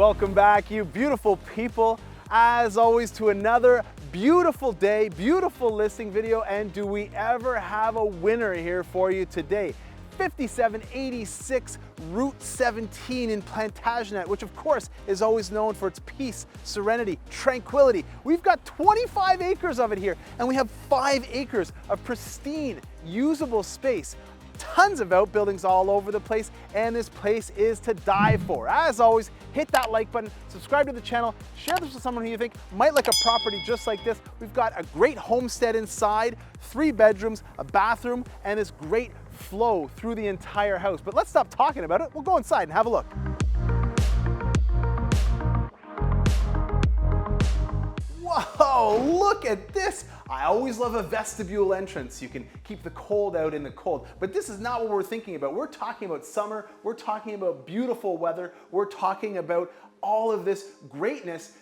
welcome back, you beautiful people, as always, to another beautiful day, beautiful listing video. And do we ever have a winner here for you today? 5786 Route 17 in Plantagenet, which of course is always known for its peace, serenity, tranquility. We've got 25 acres of it here, and we have 5 acres of pristine, usable space. Tons of outbuildings all over the place, and this place is to die for. As always, hit that like button, subscribe to the channel, share this with someone who you think might like a property just like this. We've got a great homestead inside, 3 bedrooms, a bathroom, and this great flow through the entire house. But let's stop talking about it. We'll go inside and have a look. Whoa, look at this. I always love a vestibule entrance. You can keep the cold out in the cold, but this is not what we're thinking about. We're talking about summer. We're talking about beautiful weather. We're talking about all of this greatness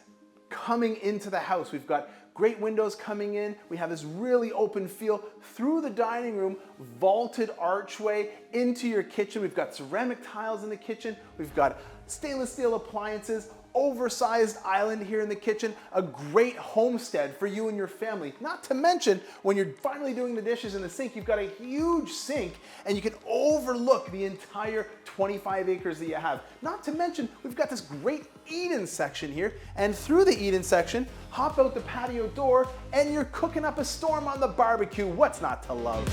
coming into the house. We've got great windows coming in. We have this really open feel through the dining room, vaulted archway into your kitchen. We've got ceramic tiles in the kitchen. We've got stainless steel appliances, oversized island here in the kitchen, a great homestead for you and your family. Not to mention, when you're finally doing the dishes in the sink, you've got a huge sink and you can overlook the entire 25 acres that you have. Not to mention, we've got this great eat-in section here, and through the eat-in section, hop out the patio door and you're cooking up a storm on the barbecue. What's not to love?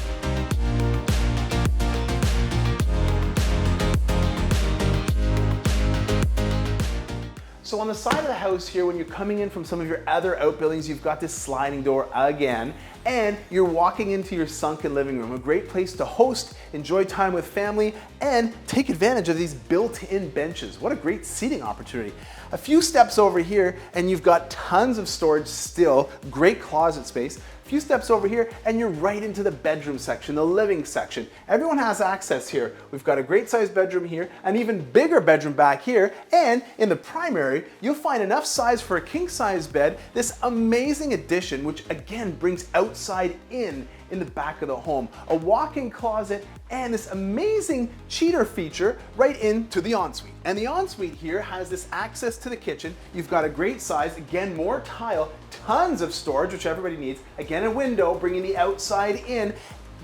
So on the side of the house here, when you're coming in from some of your other outbuildings, you've got this sliding door again, and you're walking into your sunken living room, a great place to host, enjoy time with family, and take advantage of these built-in benches. What a great seating opportunity. A few steps over here, and you've got tons of storage still, great closet space. A few steps over here, and you're right into the bedroom section, the living section. Everyone has access here. We've got a great sized bedroom here, an even bigger bedroom back here, and in the primary, you'll find enough size for a king size bed, this amazing addition, which again brings outside in the back of the home. A walk-in closet and this amazing cheater feature right into the ensuite. And the ensuite here has this access to the kitchen. You've got a great size, again, more tile, tons of storage, which everybody needs. Again, a window bringing the outside in,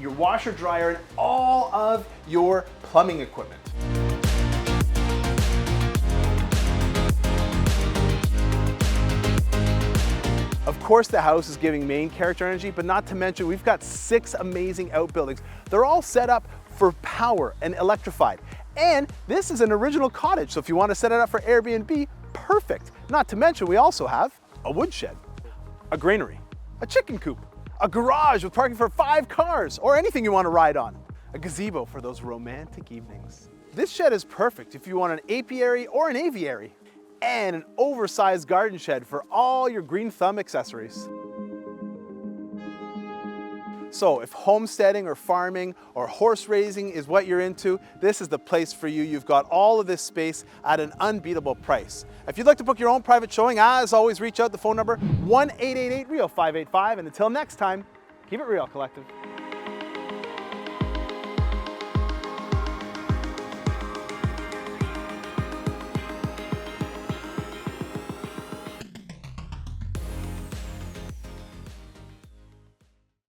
your washer, dryer, and all of your plumbing equipment. Of course, the house is giving main character energy, but not to mention we've got 6 amazing outbuildings. They're all set up for power and electrified. And this is an original cottage, so if you want to set it up for Airbnb, perfect. Not to mention we also have a woodshed, a granary, a chicken coop, a garage with parking for 5 cars, or anything you want to ride on, a gazebo for those romantic evenings. This shed is perfect if you want an apiary or an aviary, and an oversized garden shed for all your green thumb accessories. So if homesteading or farming or horse raising is what you're into, this is the place for you. You've got all of this space at an unbeatable price. If you'd like to book your own private showing, as always, reach out. The phone number 1-888-REAL585. And until next time, keep it real, Collective.